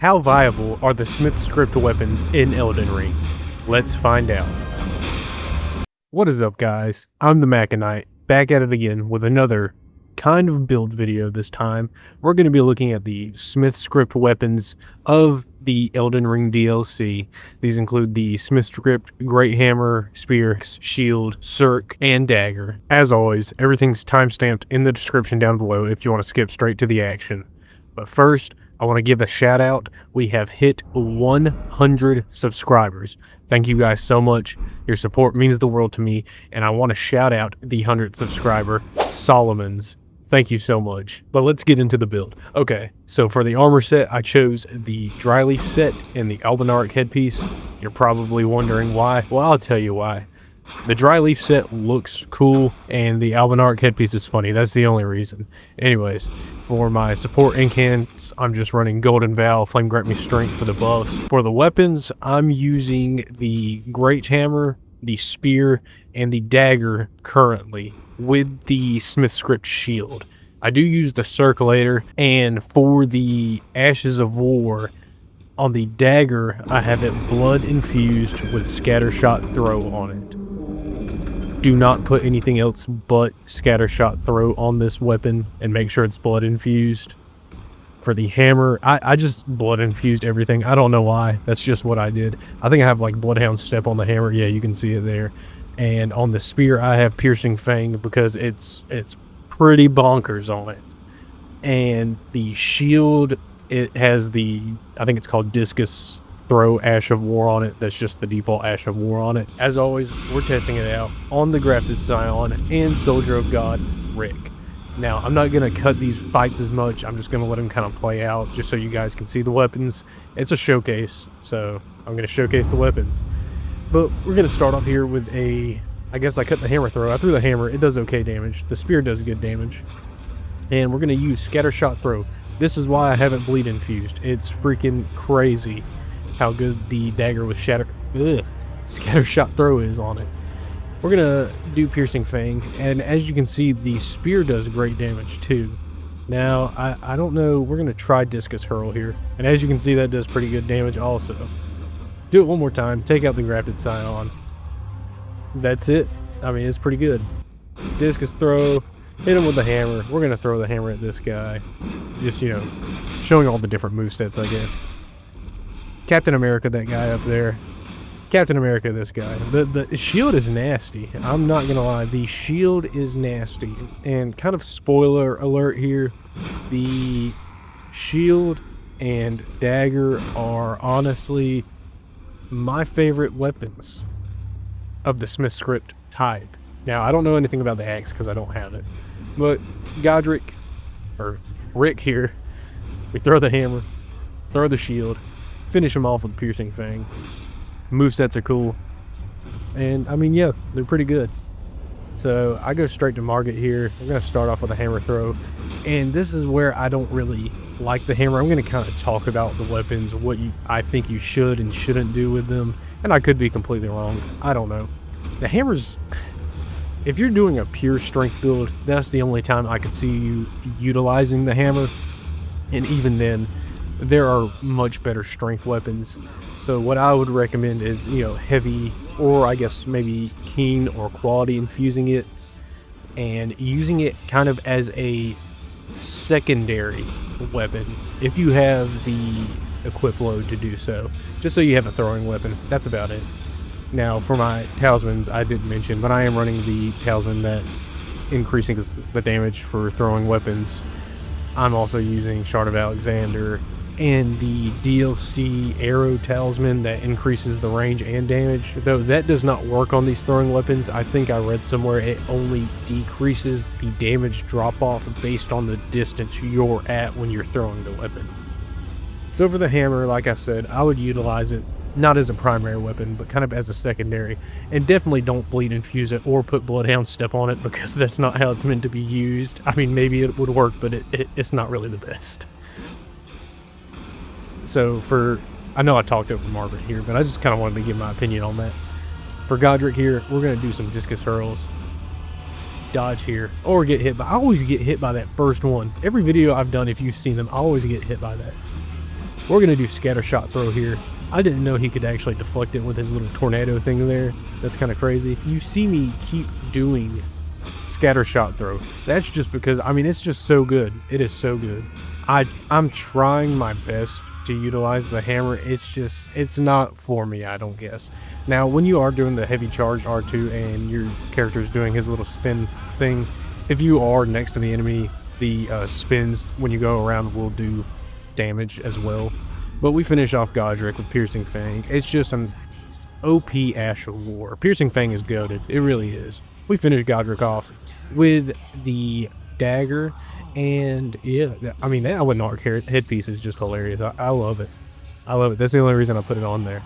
How viable are the Smithscript weapons in Elden Ring? Let's find out. What is up, guys? I'm the MacaKnight, back at it again with another kind of build video this time. We're going to be looking at the Smithscript weapons of the Elden Ring DLC. These include the Smithscript Great Hammer, Spear, Shield, Cirque, and Dagger. As always, everything's timestamped in the description down below if you want to skip straight to the action. But first, I want to give a shout out. We have hit 100 subscribers. Thank you guys so much. Your support means the world to me, and I want to shout out the 100th subscriber, Solomon's. Thank you so much. But let's get into the build. Okay, so for the armor set, I chose the Dryleaf set and the Albinauric headpiece. You're probably wondering why. Well, I'll tell you why. The Dryleaf set looks cool, and the Albinauric headpiece is funny. That's the only reason. Anyways, for my support incants, I'm just running Golden Vow, Flame Grant Me Strength for the buffs. For the weapons, I'm using the Great Hammer, the Spear, and the Dagger currently, with the Smithscript Shield. I do use the Circulator, and for the Ashes of War, on the Dagger, I have it blood infused with Scattershot Throw on it. Do not put anything else but Scattershot Throw on this weapon, and make sure it's blood infused. For the hammer, I just blood infused everything. I don't know why. That's just what I did. I think I have like Bloodhound Step on the hammer. Yeah, you can see it there. And on the spear, I have Piercing Fang because it's pretty bonkers on it. And the shield, it has the, I think it's called Discus Throw Ash of War on it. That's just the default Ash of War on it. As always, we're testing it out on the Grafted Scion and Soldier of God, Rick. Now, I'm not going to cut these fights as much. I'm just going to let them kind of play out just so you guys can see the weapons. It's a showcase, so I'm going to showcase the weapons. But we're going to start off here with a, I guess I cut the hammer throw. I threw the hammer. It does okay damage. The spear does good damage. And we're going to use Scattershot Throw. This is why I haven't bleed infused. It's freaking crazy how good the dagger with Scattershot Throw is on it. We're gonna do Piercing Fang, and as you can see, the spear does great damage too. Now, I don't know, we're gonna try Discus Hurl here, and as you can see, that does pretty good damage also. Do it one more time, take out the Grafted Scion. That's it. I mean, it's pretty good. Discus Throw, hit him with the hammer. We're gonna throw the hammer at this guy. Just, you know, showing all the different movesets, I guess. Captain America, that guy up there. Captain America, this guy. The shield is nasty. I'm not gonna lie. The shield is nasty. And kind of spoiler alert here, the shield and dagger are honestly my favorite weapons of the Smithscript type. Now, I don't know anything about the axe because I don't have it. But Godric, or Rick here, we throw the hammer, throw the shield, finish him off with Piercing Fang. Movesets are cool. And, I mean, yeah, they're pretty good. So, I go straight to Margit here. We're going to start off with a hammer throw. And this is where I don't really like the hammer. I'm going to kind of talk about the weapons, what I think you should and shouldn't do with them. And I could be completely wrong. I don't know. The hammer's... If you're doing a pure strength build, that's the only time I could see you utilizing the hammer. And even then, there are much better strength weapons. So what I would recommend is, you know, heavy, or I guess maybe keen or quality infusing it, and using it kind of as a secondary weapon if you have the equip load to do so. Just so you have a throwing weapon. That's about it. Now for my talismans, I did mention, but I am running the talisman that increases the damage for throwing weapons. I'm also using Shard of Alexander and the DLC Arrow Talisman that increases the range and damage, though that does not work on these throwing weapons. I think I read somewhere it only decreases the damage drop-off based on the distance you're at when you're throwing the weapon. So for the hammer, like I said, I would utilize it not as a primary weapon, but kind of as a secondary, and definitely don't bleed infuse it or put Bloodhound Step on it, because that's not how it's meant to be used. I mean, maybe it would work, but it's not really the best. So for, I know I talked over Margaret here, but I just kind of wanted to give my opinion on that. For Godric here, we're going to do some Discus Hurls. Dodge here, or get hit by, I always get hit by that first one. Every video I've done, if you've seen them, I always get hit by that. We're gonna do scatter shot throw here. I didn't know he could actually deflect it with his little tornado thing there. That's kind of crazy. You see me keep doing scatter shot throw. That's just because, I mean, it's just so good. It is so good. I'm trying my best to utilize the hammer. It's not for me, I don't guess. Now, when you are doing the heavy charge R2 and your character is doing his little spin thing, if you are next to the enemy, the spins when you go around will do damage as well. But we finish off Godric with Piercing Fang. It's just an OP Ash of War. Piercing Fang is goated. It really is. We finish Godric off with the dagger. And yeah, I mean, that Elden Arc headpiece is just hilarious. I love it. I love it. That's the only reason I put it on there.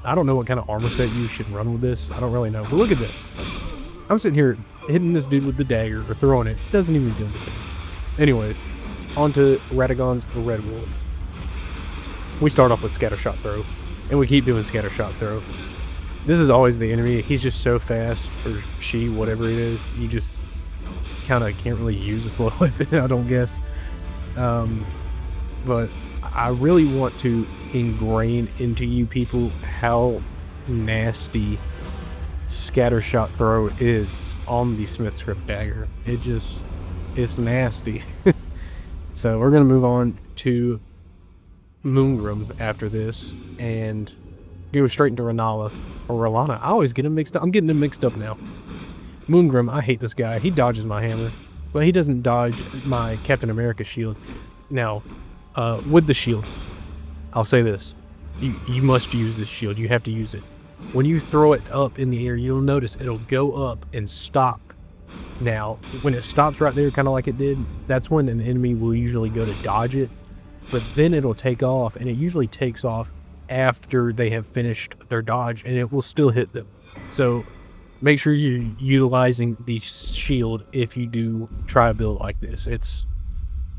I don't know what kind of armor set you should run with this. I don't really know. But look at this. I'm sitting here hitting this dude with the dagger or throwing it. Doesn't even do anything. Anyways, on to Radagon's Red Wolf. We start off with scatter shot throw, and we keep doing scatter shot throw. This is always the enemy. He's just so fast, or she, whatever it is. You just kind of can't really use a slow weapon, I don't guess. But I really want to ingrain into you people how nasty scatter shot throw is on the Smithscript dagger. It's nasty. So we're gonna move on to Moongrim after this and go straight into Renala or Ralana. I always get them mixed up. I'm getting them mixed up now. Moongrim, I hate this guy. He dodges my hammer, but he doesn't dodge my Captain America shield. Now, with the shield, I'll say this. You must use this shield. You have to use it. When you throw it up in the air, you'll notice it'll go up and stop. Now, when it stops right there, kind of like it did, that's when an enemy will usually go to dodge it. But then it'll take off, and it usually takes off after they have finished their dodge, and it will still hit them. So make sure you're utilizing the shield if you do try a build like this. It's,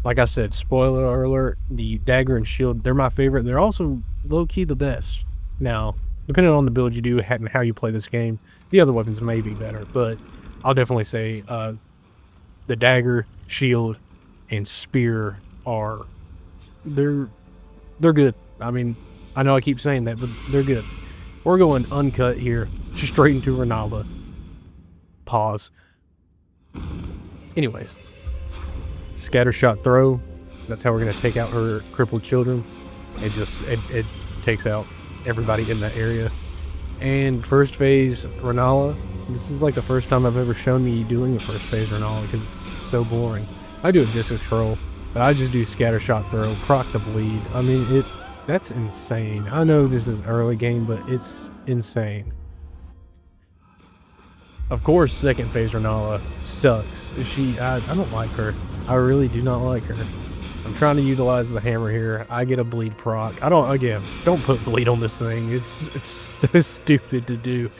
like I said, spoiler alert, the dagger and shield, they're my favorite. They're also low-key the best. Now, depending on the build you do and how you play this game, the other weapons may be better, but I'll definitely say the dagger, shield, and spear are... They're good. I mean, I know I keep saying that, but they're good. We're going uncut here, straight into Renala. Pause. Anyways, scatter shot throw. That's how we're gonna take out her crippled children. It takes out everybody in that area. And first phase Renala. This is like the first time I've ever shown me doing a first phase Renala because it's so boring. I do a distance control. But I just do scatter shot throw, proc the bleed. I mean, that's insane. I know this is early game, but it's insane. Of course, second phase Renala sucks. I don't like her. I really do not like her. I'm trying to utilize the hammer here. I get a bleed proc. Don't put bleed on this thing. It's so stupid to do.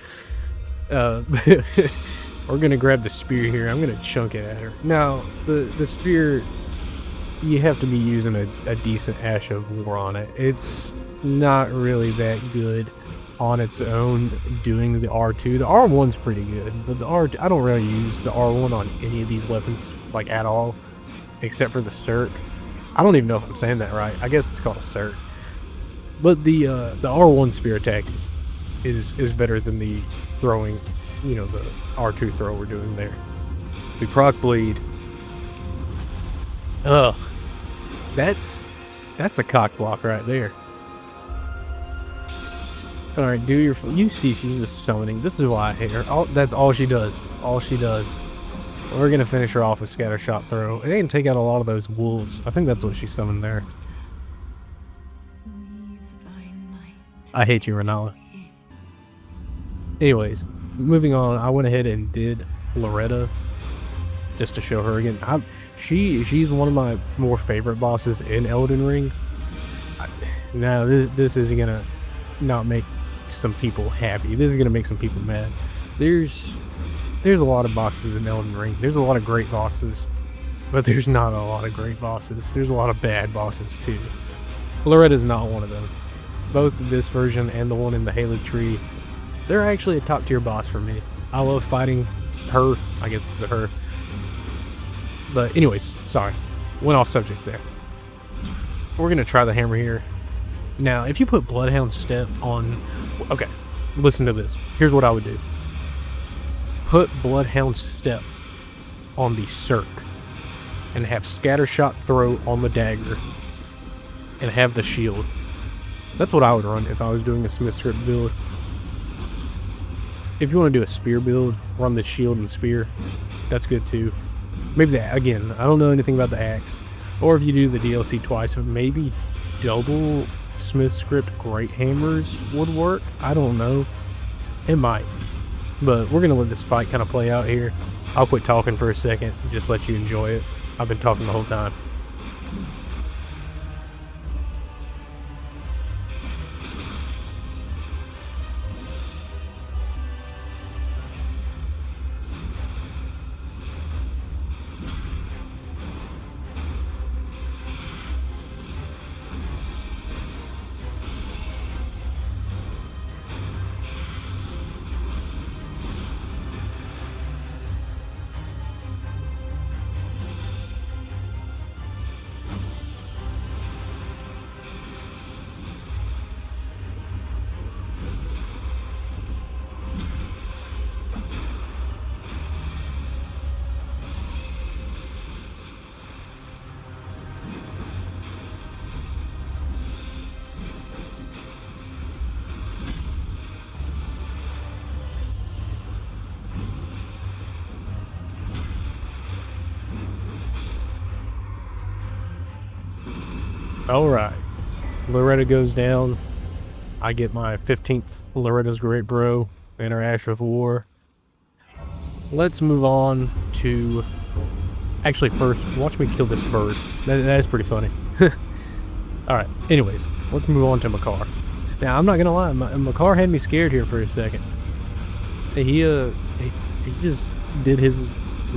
We're gonna grab the spear here. I'm gonna chunk it at her. Now, the spear, you have to be using a decent Ash of War on it. It's not really that good on its own doing the R2. The R1's pretty good, but the R2, I don't really use the R1 on any of these weapons, like at all, except for the Cert. I don't even know if I'm saying that right. I guess it's called a Cert. But the R1 spear attack is better than the throwing, the R2 throw we're doing there. We proc bleed. Ugh. That's a cock block right there. Alright, you see she's just summoning. This is why I hate her. That's all she does. All she does. We're gonna finish her off with scatter shot throw. It ain't take out a lot of those wolves. I think that's what she summoned there. I hate you, Renala. Anyways, moving on, I went ahead and did Loretta just to show her again. She's one of my more favorite bosses in Elden Ring. Now this isn't gonna not make some people happy. This is gonna make some people mad. There's a lot of bosses in Elden Ring. There's a lot of great bosses, but there's not a lot of great bosses. There's a lot of bad bosses too. Loretta's not one of them. Both this version and the one in the Halo Tree, they're actually a top tier boss for me. I love fighting her. I guess it's a her. But anyways, sorry. Went off subject there. We're going to try the hammer here. Now, if you put Bloodhound Step on... Okay, listen to this. Here's what I would do. Put Bloodhound Step on the Circ, and have Scattershot Throw on the dagger, and have the shield. That's what I would run if I was doing a Smithscript build. If you want to do a spear build, run the shield and spear. That's good too. Maybe that, again, I don't know anything about the axe. Or if you do the DLC twice, maybe double Smithscript Great Hammers would work. I don't know. It might. But we're going to let this fight kind of play out here. I'll quit talking for a second and just let you enjoy it. I've been talking the whole time. Alright, Loretta goes down. I get my 15th Loretta's Great Bro and her Ash of War. Let's move on to... Actually, first, watch me kill this bird. That is pretty funny. Alright, anyways, let's move on to Makar. Now, I'm not gonna lie, Makar had me scared here for a second. He just did his...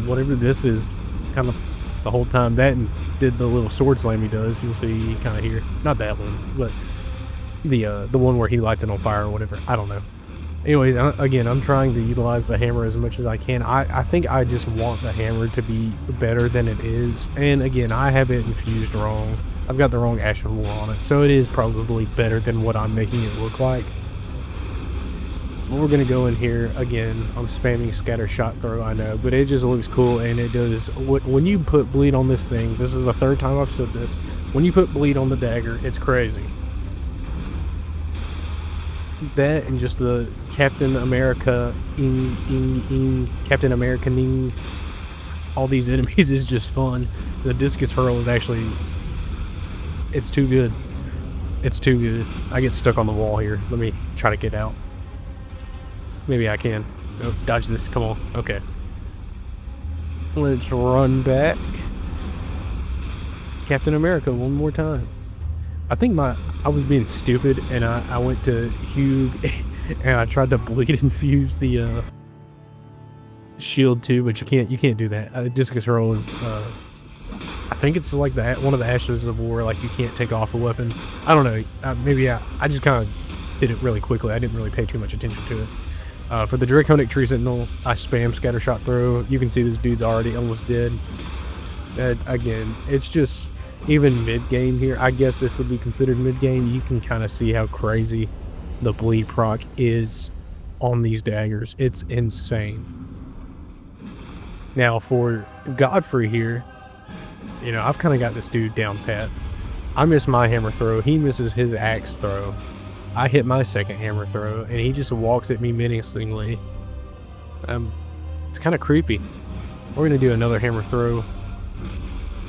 whatever this is, kind of the whole time. That and did the little sword slam he does. You'll see kind of here. Not that one, but the one where he lights it on fire or whatever. I don't know. Anyways, again, I'm trying to utilize the hammer as much as I can. I think I just want the hammer to be better than it is. And again, I have it infused wrong. I've got the wrong Ash of War on it. So it is probably better than what I'm making it look like. We're going to go in here. Again, I'm spamming Scatter Shot Throw, I know. But it just looks cool, and it does... When you put bleed on this thing, this is the third time I've said this. When you put bleed on the dagger, it's crazy. That and just the Captain America... Captain Americaning... all these enemies is just fun. The Discus Hurl is actually... It's too good. It's too good. I get stuck on the wall here. Let me try to get out. Maybe I can. Oh, dodge this. Come on. Okay. Let's run back. Captain America one more time. I think I was being stupid and I went to Hugh and I tried to bleed infuse the shield too, but you can't do that. Discus Hurl is I think it's like that one of the Ashes of War, like you can't take off a weapon. I don't know. Maybe I just kind of did it really quickly. I didn't really pay too much attention to it. For the Draconic Tree Sentinel, I spam Scatter Shot Throw. You can see this dude's already almost dead. Again, it's just, even mid-game here, I guess this would be considered mid-game, you can kind of see how crazy the bleed proc is on these daggers. It's insane. Now, for Godfrey here, you know, I've kind of got this dude down pat. I miss my hammer throw. He misses his axe throw. I hit my second hammer throw, and he just walks at me menacingly. It's kind of creepy. We're going to do another hammer throw.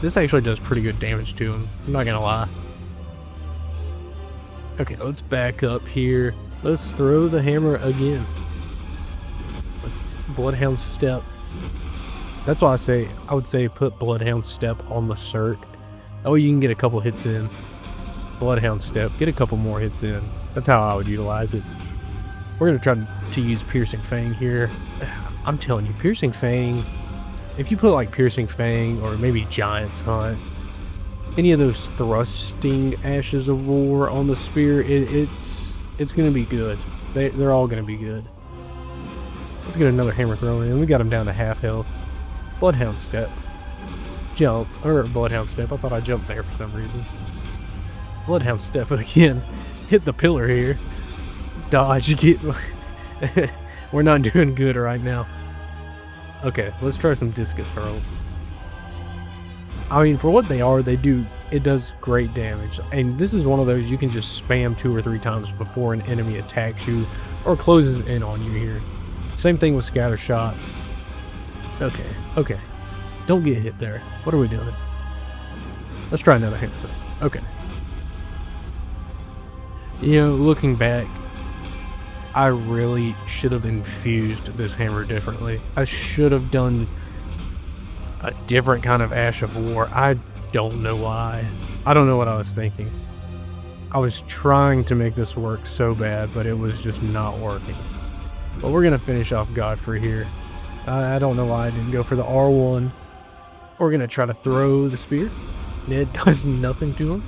This actually does pretty good damage to him. I'm not going to lie. Okay, let's back up here. Let's throw the hammer again. Let's Bloodhound Step. That's why I would say put Bloodhound Step on the Circ. Oh, you can get a couple hits in. Bloodhound Step, get a couple more hits in. That's how I would utilize it. We're going to try to use Piercing Fang here. I'm telling you, Piercing Fang, if you put like Piercing Fang or maybe Giant's Hunt, any of those thrusting Ashes of War on the spear, it's going to be good. They're all going to be good. Let's get another hammer throw in. We got him down to half health. Bloodhound Step. Jump. Or Bloodhound Step. I thought I jumped there for some reason. Bloodhound Step again. hit the pillar here. Dodge, get... We're not doing good right now. Okay, let's try some discus hurls. I mean, for what they are, it does great damage. And this is one of those you can just spam 2 or 3 times before an enemy attacks you or closes in on you here. Same thing with scatter shot. Okay. Don't get hit there. What are we doing? Let's try another hammer throw. Okay. You know, looking back, I really should have infused this hammer differently. I should have done a different kind of Ash of War. I don't know why. I don't know what I was thinking. I was trying to make this work so bad, but it was just not working. But we're going to finish off Godfrey here. I don't know why I didn't go for the R1. We're going to try to throw the spear. It does nothing to him.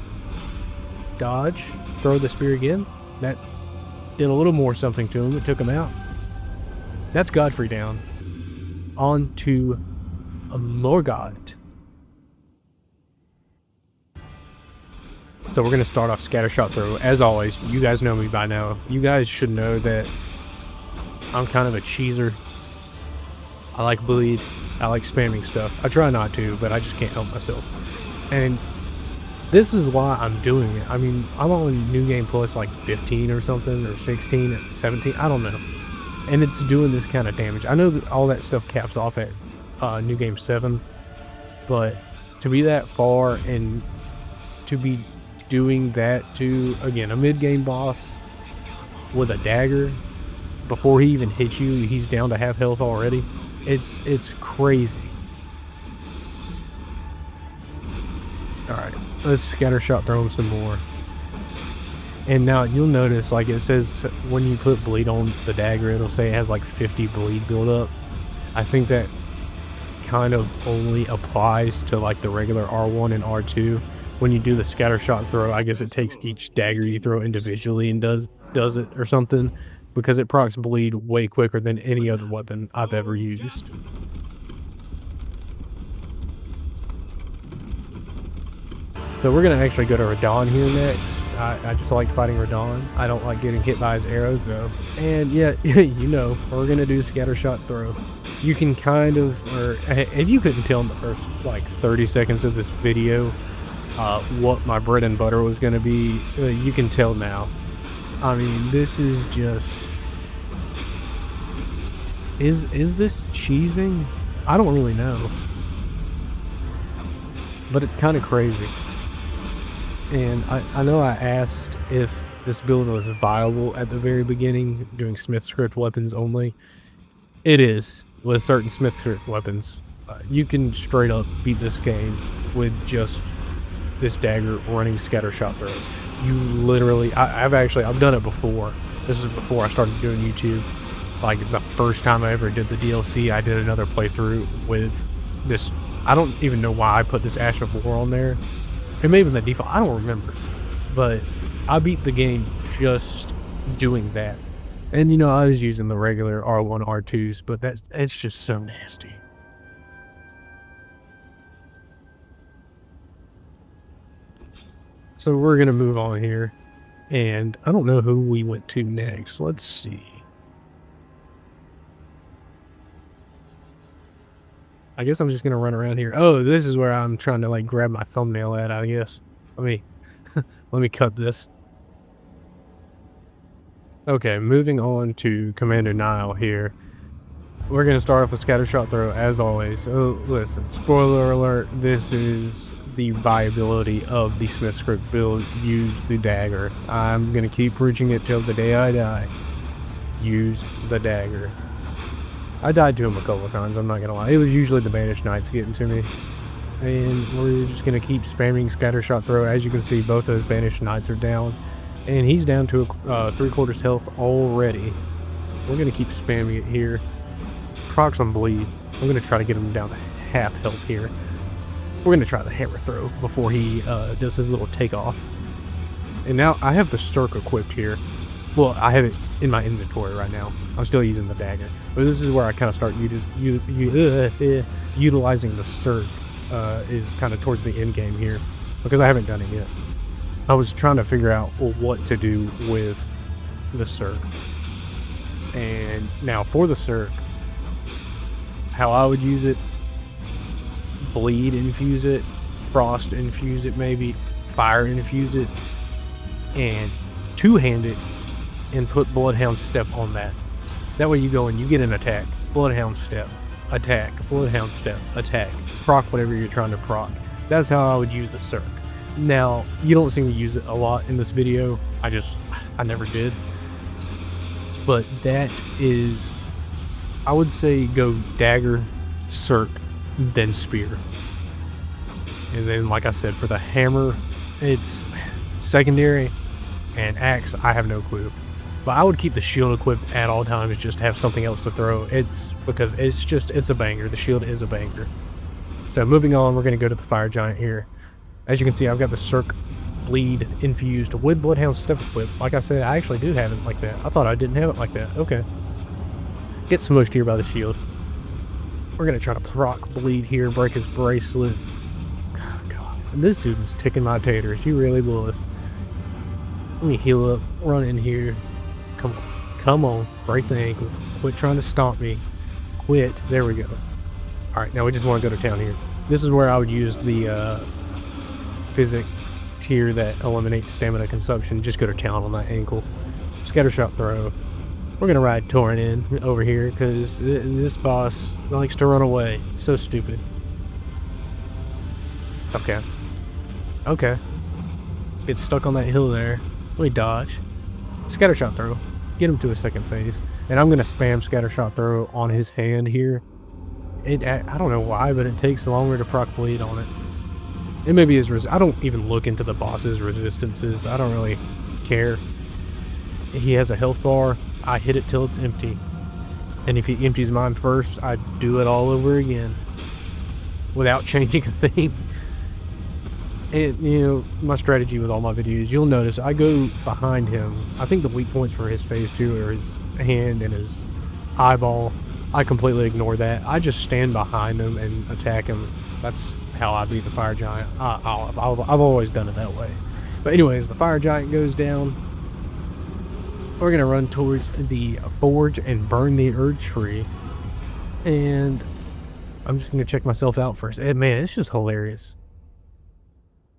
Dodge. Throw the spear again. That did a little more something to him. It took him out. That's Godfrey down. On to Morgott. So we're going to start off Scattershot Throw. As always, you guys know me by now. You guys should know that I'm kind of a cheeser. I like bleed. I like spamming stuff. I try not to, but I just can't help myself. And this is why I'm doing it. I mean, I'm on New Game Plus like 15 or something, or 16, 17, I don't know. And it's doing this kind of damage. I know that all that stuff caps off at New Game 7, but to be that far and to be doing that to, again, a mid-game boss with a dagger, before he even hits you, he's down to half health already. It's crazy. Alright, let's Scattershot throw him some more. And now you'll notice, like it says when you put bleed on the dagger, it'll say it has like 50 bleed buildup. I think that kind of only applies to like the regular R1 and R2. When you do the Scattershot throw, I guess it takes each dagger you throw individually and does it or something, because it procs bleed way quicker than any other weapon I've ever used. So we're going to actually go to Radahn here next. I just like fighting Radahn. I don't like getting hit by his arrows though. And yeah, you know, we're going to do Scattershot throw. You can kind of, or if you couldn't tell in the first like 30 seconds of this video what my bread and butter was going to be, you can tell now. I mean, this is just... Is this cheesing? I don't really know. But it's kind of crazy. And I know I asked if this build was viable at the very beginning, doing Smithscript weapons only. It is, with certain Smithscript weapons. You can straight up beat this game with just this dagger running Scattershot throw. You literally, I've done it before. This is before I started doing YouTube. Like the first time I ever did the DLC, I did another playthrough with this. I don't even know why I put this Ash of War on there. It may have been the default, I don't remember. But I beat the game just doing that. And you know, I was using the regular R1, R2s, but it's just so nasty. So we're going to move on here. And I don't know who we went to next. Let's see. I guess I'm just going to run around here. Oh, this is where I'm trying to like grab my thumbnail at, I guess. Let me cut this. Okay, moving on to Commander Nile here. We're going to start off with Scattershot Throw, as always. Oh, listen, spoiler alert, this is the viability of the Smithscript build. Use the dagger. I'm going to keep preaching it till the day I die. Use the dagger. I died to him a couple of times, I'm not going to lie. It was usually the Banished Knights getting to me. And we're just going to keep spamming Scattershot Throw. As you can see, both those Banished Knights are down. And he's down to 3/4 health already. We're going to keep spamming it here. Procs on bleed. I'm going to try to get him down to half health here. We're going to try the hammer throw before he does his little takeoff. And now I have the Cirque equipped here. Well, I have it in my inventory right now. I'm still using the dagger. But this is where I kind of start utilizing the Cirque. Is kind of towards the end game here. Because I haven't done it yet. I was trying to figure out what to do with the Cirque. And now for the Cirque, how I would use it: bleed infuse it, frost infuse it, maybe fire infuse it, and two-hand it and put Bloodhound Step on that. That way you go and you get an attack, Bloodhound Step, attack, Bloodhound Step, attack, proc whatever you're trying to proc. That's how I would use the Cirque. Now, you don't see me use it a lot in this video. I never did. But that is, I would say go dagger, Cirque, then spear. And then, like I said, for the hammer, it's secondary, and axe, I have no clue. But I would keep the shield equipped at all times, just to have something else to throw. It's because it's a banger. The shield is a banger. So moving on, we're going to go to the fire giant here. As you can see, I've got the Cirque bleed infused with Bloodhound Step equipped. Like I said, I actually do have it like that. I thought I didn't have it like that. Okay. Get smushed here by the shield. We're going to try to proc bleed here, break his bracelet. Oh, God. And this dude was ticking my taters. He really was. Let me heal up, run in here. Come on. Come on. Break the ankle. Quit trying to stomp me. Quit. There we go. Alright, now we just want to go to town here. This is where I would use the physic tier that eliminates stamina consumption. Just go to town on that ankle. Scattershot throw. We're going to ride Torrent in over here because this boss likes to run away. So stupid. Okay. Okay. Get stuck on that hill there. Let me dodge. Scattershot throw. Get him to a second phase. And I'm going to spam Scattershot throw on his hand here. I don't know why, but it takes longer to proc bleed on it. It may be his I don't even look into the boss's resistances. I don't really care. He has a health bar. I hit it till it's empty. And if he empties mine first, I do it all over again. Without changing a thing. And, you know, my strategy with all my videos, you'll notice I go behind him. I think the weak points for his phase 2 are his hand and his eyeball. I completely ignore that. I just stand behind him and attack him. That's how I beat the fire giant. I've always done it that way. But anyways, the fire giant goes down. We're going to run towards the forge and burn the Erd tree. And I'm just going to check myself out first. And man, it's just hilarious.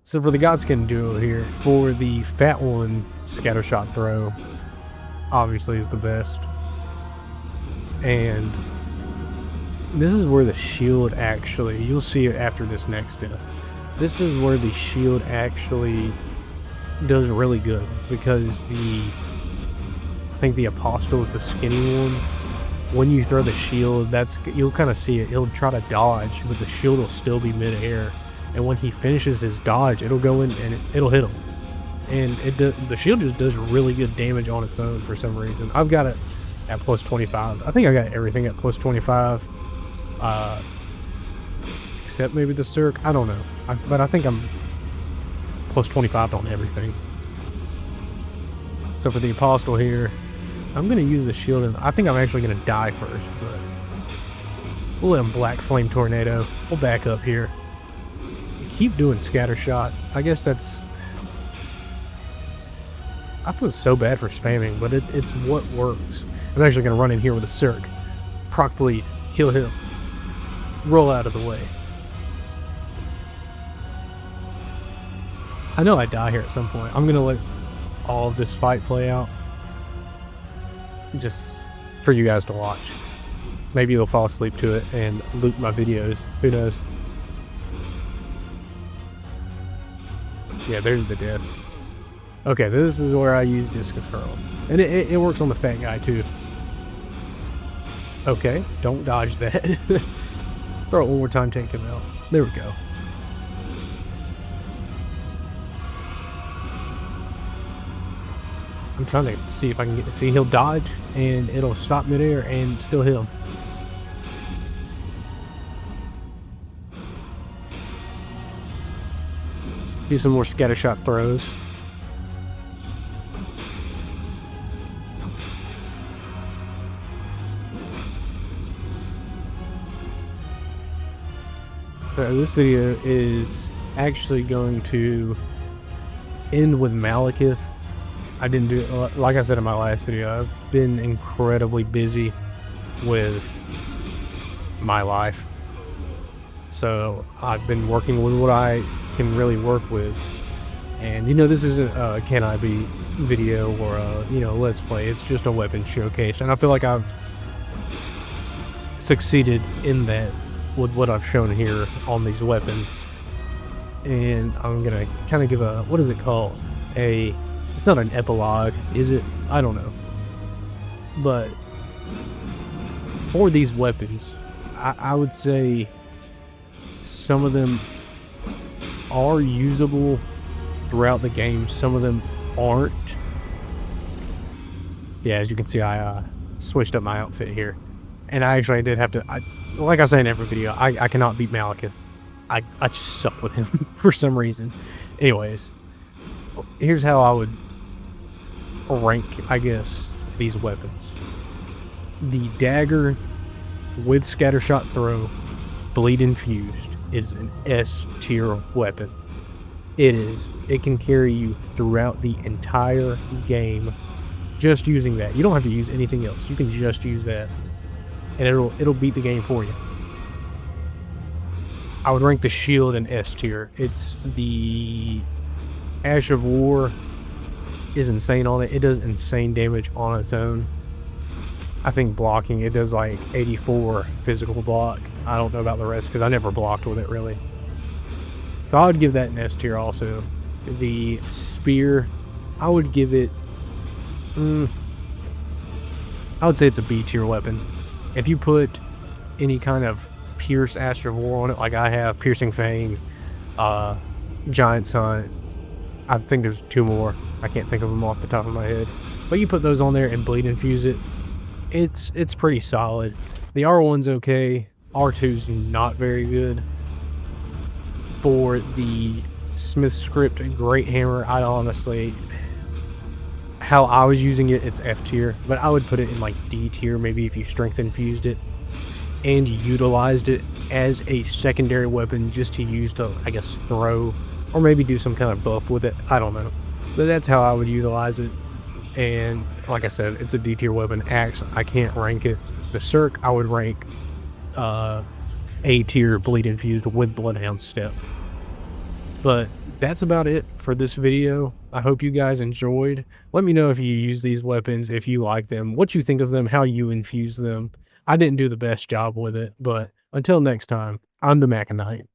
So for the Godskin duo here, for the fat one, Scattershot throw obviously is the best. And this is where the shield actually, you'll see it after this next death. This is where the shield actually does really good because I think the Apostle is the skinny one. When you throw the shield, you'll kind of see it. He'll try to dodge, but the shield will still be mid-air. And when he finishes his dodge, it'll go in and it'll hit him. And the shield just does really good damage on its own for some reason. I've got it at plus 25. I think I got everything at plus 25. Except maybe the Cirque. I don't know. But I think I'm plus 25 on everything. So for the Apostle here, I'm going to use the shield. And I think I'm actually going to die first. But we'll let him Black Flame Tornado. We'll back up here. Keep doing Scattershot. I guess that's... I feel so bad for spamming, but it's what works. I'm actually going to run in here with a Cirque. Proc bleed. Kill him. Roll out of the way. I know I die here at some point. I'm going to let all of this fight play out. Just for you guys to watch. Maybe you'll fall asleep to it and loop my videos. Who knows? Yeah, there's the death. Okay, this is where I use Discus Hurl. And it works on the fat guy too. Okay, don't dodge that. Throw it one more time, take him out. There we go. I'm trying to see if I can see he'll dodge and it'll stop midair and still hit him. Do some more Scattershot throws. So this video is actually going to end with Malekith. I didn't do, like I said in my last video, I've been incredibly busy with my life. So I've been working with what I can really work with. And, this isn't a Can I Be video or a, Let's Play. It's just a weapon showcase. And I feel like I've succeeded in that with what I've shown here on these weapons. And I'm going to kind of give a, what is it called? It's not an epilogue, is it? I don't know. But for these weapons, I would say some of them are usable throughout the game. Some of them aren't. Yeah, as you can see, I switched up my outfit here. And I actually did have to, like I say in every video, I cannot beat Malekith. I just suck with him for some reason. Anyways, here's how I would rank, I guess, these weapons. The dagger with scattershot throw, bleed infused, is an S tier weapon. It is. It can carry you throughout the entire game just using that. You don't have to use anything else. You can just use that, and it'll beat the game for you. I would rank the shield in S tier. It's the Ash of War is insane on it. It does insane damage on its own. I think blocking, it does like 84 physical block. I don't know about the rest because I never blocked with it really. So I would give that an S tier also. The spear, I would give it, I would say it's a B tier weapon. If you put any kind of pierce Ash of War on it, like I have, Piercing Fang, Giant's Hunt, I think there's 2 more. I can't think of them off the top of my head. But you put those on there and bleed infuse it, it's pretty solid. The R1's okay. R2's not very good. For the Smithscript Great Hammer, I honestly, how I was using it, it's F tier. But I would put it in like D tier, maybe if you strength infused it and utilized it as a secondary weapon just to use to, I guess, throw, or maybe do some kind of buff with it. I don't know. But that's how I would utilize it. And like I said, it's a D tier weapon. Axe, I can't rank it. The Cirque, I would rank A tier bleed infused with Bloodhound Step. But that's about it for this video. I hope you guys enjoyed. Let me know if you use these weapons, if you like them, what you think of them, how you infuse them. I didn't do the best job with it, but until next time, I'm the MacaKnight.